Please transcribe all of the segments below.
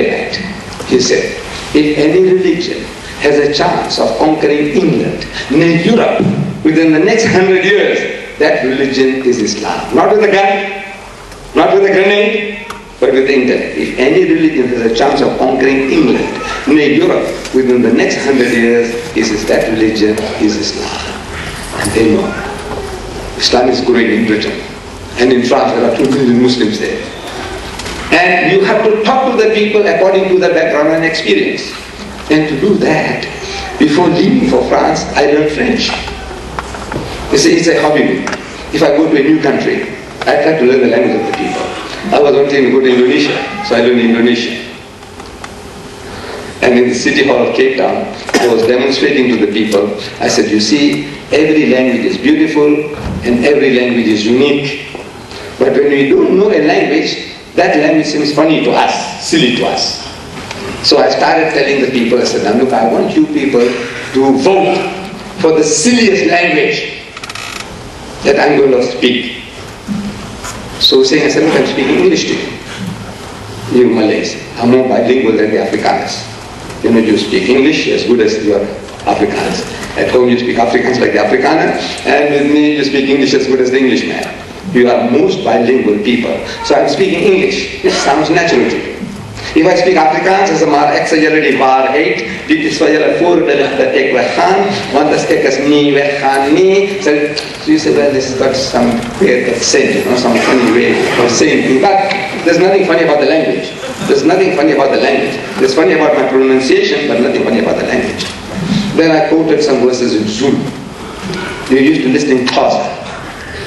that. He said, if any religion has a chance of conquering England, then Europe, within the next 100 years, that religion is Islam. Not with a gun, not with a grenade, but with the intellect. If any religion has a chance of conquering England, then Europe, within the next 100 years, that religion is Islam. And they know. Islam is growing in Britain. And in France, there are 2 million Muslims there. And you have to talk to the people according to their background and experience. And to do that, before leaving for France, I learned French. It's a hobby. If I go to a new country, I try to learn the language of the people. I was wanting to go to Indonesia, so I learned Indonesian. And in the city hall of Cape Town, I was demonstrating to the people. I said, you see, every language is beautiful and every language is unique. But when we don't know a language, that language seems funny to us, silly to us. So I started telling the people, I said, now look, I want you people to vote for the silliest language that I'm going to speak. So saying, I said, look, I'm speaking English to you. You Malays are more bilingual than the Afrikaners. You know, you speak English as good as your Afrikaners. At home you speak Afrikaans like the Afrikaner, and with me you speak English as good as the Englishman. You are most bilingual people. So I'm speaking English. It sounds natural to you. If I speak Afrikaans, as a maar ek sal julle die waarheid, dit is vir julle voordelig dat ek weggaan, want as ek as nie weggaan nie, so you say, well, this has got some weird accent, you know, some funny way of saying things. But there's nothing funny about the language. There's nothing funny about the language. There's funny about my pronunciation, but nothing funny about the language. Then I quoted some verses in Zulu. You used to listen in Xhosa.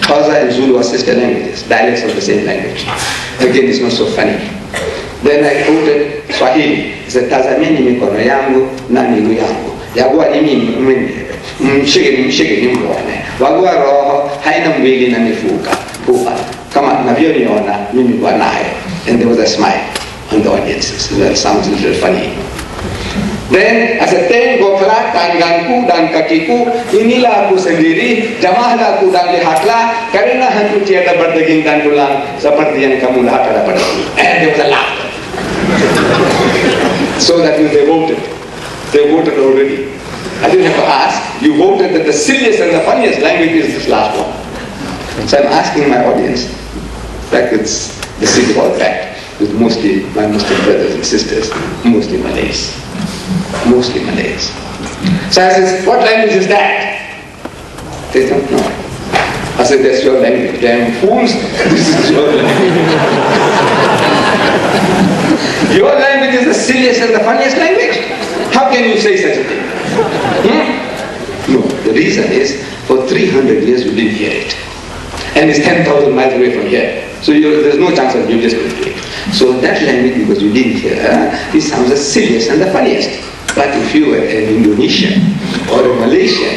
Xhosa and Zulu are sister languages, dialects of the same language. Again, it's not so funny. Then I quoted Swahili. He said, tazameni mikono yangu na miguu yangu. Yagua ni mimi mwenyewe. Mshike ni mwone. Wagua roho haina mwili na mifupa. Kama navyoniona mimi wanayo. And there was a smile on the audiences. That sounds a little funny. Then I said, tengo frak tanganku dan kakiku, inilah aku sendiri, jamahlah aku dan lihatlah, karena hantu tiada berdaging dan tulang, seperti yang kamu lihat pada padaku. And there was a laugh. So that means they voted. They voted already. I didn't have to ask. You voted that the silliest and the funniest language is this last one. So I'm asking my audience, back with the city hall fact, with mostly my Muslim brothers and sisters, mostly Malays. Mostly Malays. So I said, what language is that? They don't know. I said, that's your language. Damn fools, this is your language. Your language is the silliest and the funniest language. How can you say such a thing? No, the reason is, for 300 years you didn't hear it. And it's 10,000 miles away from here. So there's no chance of you just going to do it. So that language, because you didn't hear, it sounds the silliest and the funniest. But if you were an Indonesian or a Malaysian,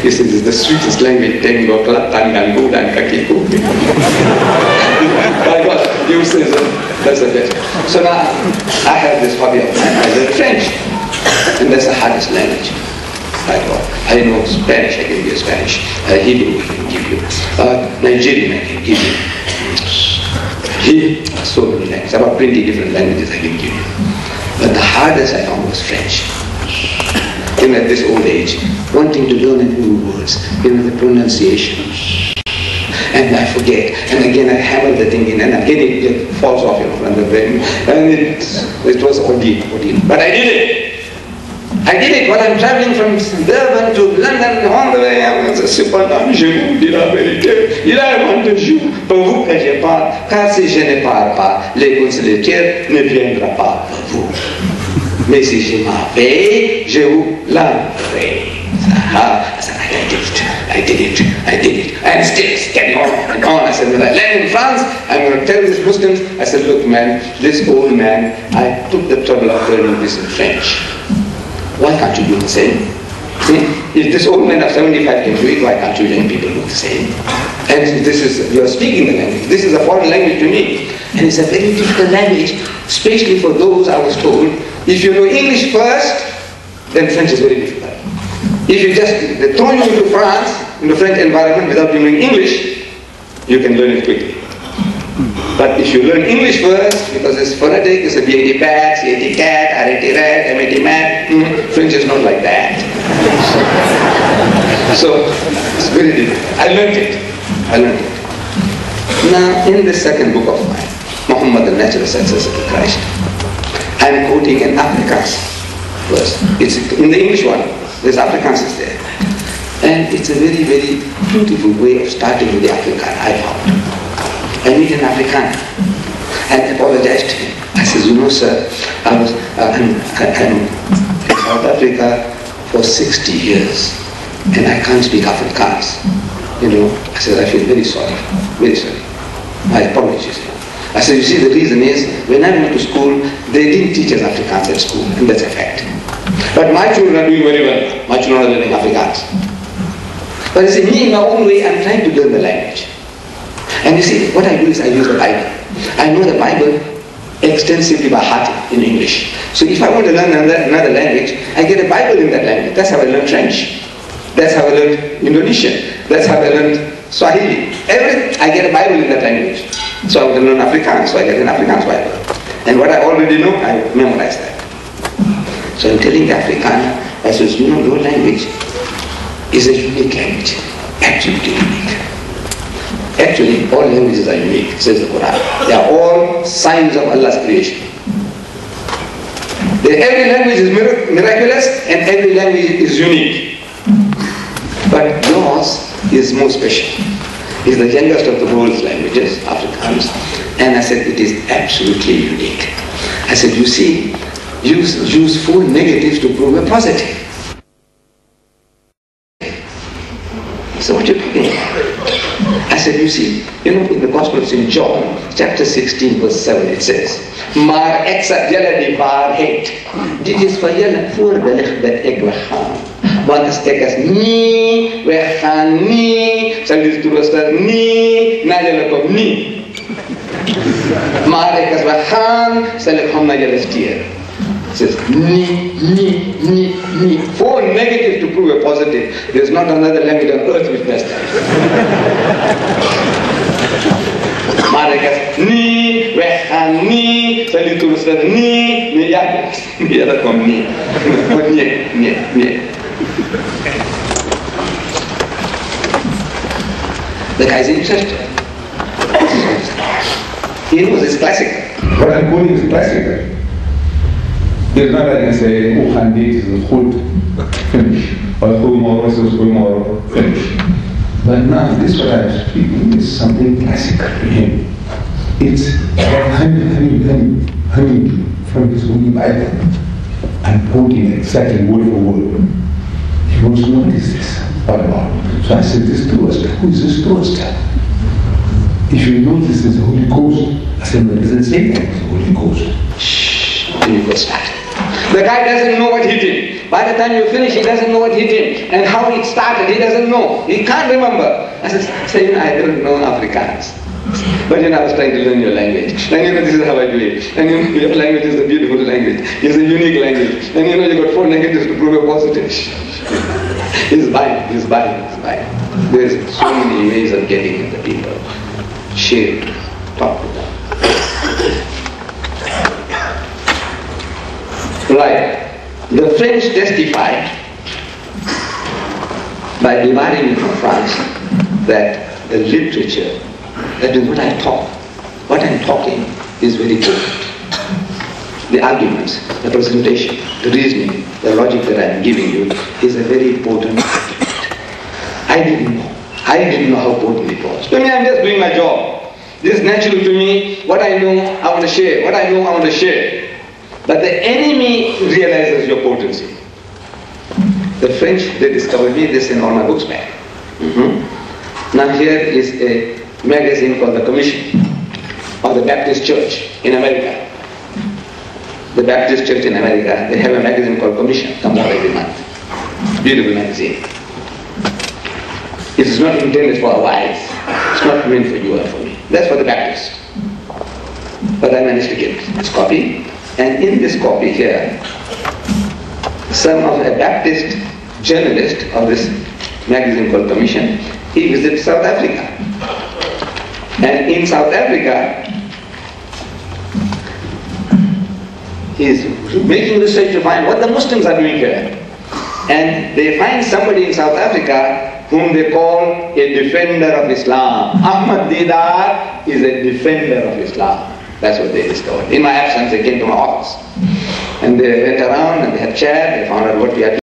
you say this is the sweetest language, tengo tanganku dan kakiku. My God, you say that's the best. So now I have this hobby of mine. I learn French, and that's the hardest language. My God, I know Spanish, I can give you Spanish. Hebrew, I can give you. Nigerian, I can give you. So many languages, about 20 different languages I can give you. But the hardest I found was French. Even at this old age, wanting to learn new words, the pronunciation. And I forget. And again, I hammer the thing in, and again it falls off from the brain. And it was ordeal. But I did it. I did it while I'm traveling from Durban to London. On the way, I was a cependant, je vous dis la vérité. Il a inventé je pour vous que je parle, car si je ne parle pas, les consolataires ne viendront pas pour vous. Mais si je m'en vais, je vous l'enverrai. I did it. And still getting on and on. I said, when I land in France, I'm going to tell these Muslims, I said, look man, this old man, I took the trouble of learning this in French. Why can't you do the same? If this old man of 75 can do it, why can't you young people do the same? And this is, you're speaking the language. This is a foreign language to me. And it's a very difficult language, especially for those, I was told, if you know English first, then French is very difficult. If you just throw you into France, in the French environment, without knowing English, you can learn it quickly. But if you learn English first, because it's phonetic, it's a B-A-D bat, C-A-T cat, R-A-T rat, M-A-T mat, French is not like that. So, it's very difficult. I learned it. Now, in the second book of mine, Mohamed, the natural successor to Christ, I am quoting an Afrikaans verse. It's in the English one, there's Afrikaans is there. And it's a very, very beautiful way of starting with the Afrikaans, I found. I meet an Afrikaner and apologized to him. I said, you know, sir, I'm in South Africa for 60 years and I can't speak Afrikaans. You know, I said, I feel very sorry, very sorry. My apologies. I said, you see, the reason is, when I went to school, they didn't teach us Afrikaans at school, and that's a fact. But my children are doing very well. My children are learning Afrikaans. But you see, me in my own way, I'm trying to learn the language. And you see, what I do is I use the Bible. I know the Bible extensively by heart in English. So if I want to learn another language, I get a Bible in that language. That's how I learned French. That's how I learned Indonesian. That's how I learned Swahili. I get a Bible in that language. So I want to learn Afrikaans, so I get an Afrikaans Bible. And what I already know, I memorize that. So I'm telling the Afrikaner, I says, you know, your language is a unique language. Absolutely unique. Actually, all languages are unique, says the Quran. They are all signs of Allah's creation. Every language is miraculous and every language is unique. But yours is more special. It's the youngest of the world's languages, Afrikaans. And I said, it is absolutely unique. I said, you see, use 4 negatives to prove a positive. So what you're talking about? I said, you see, you know, in the Gospel of St. John, chapter 16, verse 7, it says, maar ek sal julle die waarheid. Dit is vir julle voorbelig dat ek weggaan. Want as ek as nie weggaan nie, sal die trooster nie na julle kom nie. Maar ek as weggaan, sal ek hom na julle stuur. It says, ni. 4 negatives to prove a positive. There's not another language on earth which does that. Marikas, ni, weggaan, ni, sal die toerusting, ni, ja, dat komt niet. Nee. The guy's interested. He knows it's classical. What I'm quoting is classical. There's not like I say, Mohamed is good, finish. Or Humankind is good, finish. But now, this what I'm speaking is something classical to him. It's honey from his Holy Bible. I'm quoting exactly word for word. He wants to know what is this all about. So I said, this tourist, who is this tourist? If you know this is the Holy Ghost, I said, no, it doesn't say that it's the Holy Ghost. Shh, then you go start. The guy doesn't know what hit him. By the time you finish, he doesn't know what hit him. And how it started, he doesn't know. He can't remember. I said, I don't know Afrikaans. But you know, I was trying to learn your language. And you know, this is how I do it. And you know, your language is a beautiful language. It's a unique language. And you know, you got 4 negatives to prove a positive. He's buying. There's so many ways of getting at the people. Share, talk to them. Right. The French testified by dividing from France that the literature, that is what I'm talking is very important. The arguments, the presentation, the reasoning, the logic that I'm giving you is a very important argument. I didn't know how important it was. To me, I'm just doing my job. This is natural to me. What I know, I want to share. What I know, I want to share. But the enemy realizes your potency. The French, they discovered me this in all my books back. Now here is a magazine called The Commission of the Baptist Church in America. The Baptist Church in America, they have a magazine called Commission, comes out every month. Beautiful magazine. It is not intended for our wives. It's not meant for you or for me. That's for the Baptists. But I managed to get this copy. And in this copy here, some of a Baptist journalist of this magazine called Commission, he visited South Africa. And in South Africa, he's making research to find what the Muslims are doing here. And they find somebody in South Africa whom they call a defender of Islam. Ahmed Deedat is a defender of Islam. That's what they discovered. In my absence, they came to my office. And they went around and they had chat, they found out what we had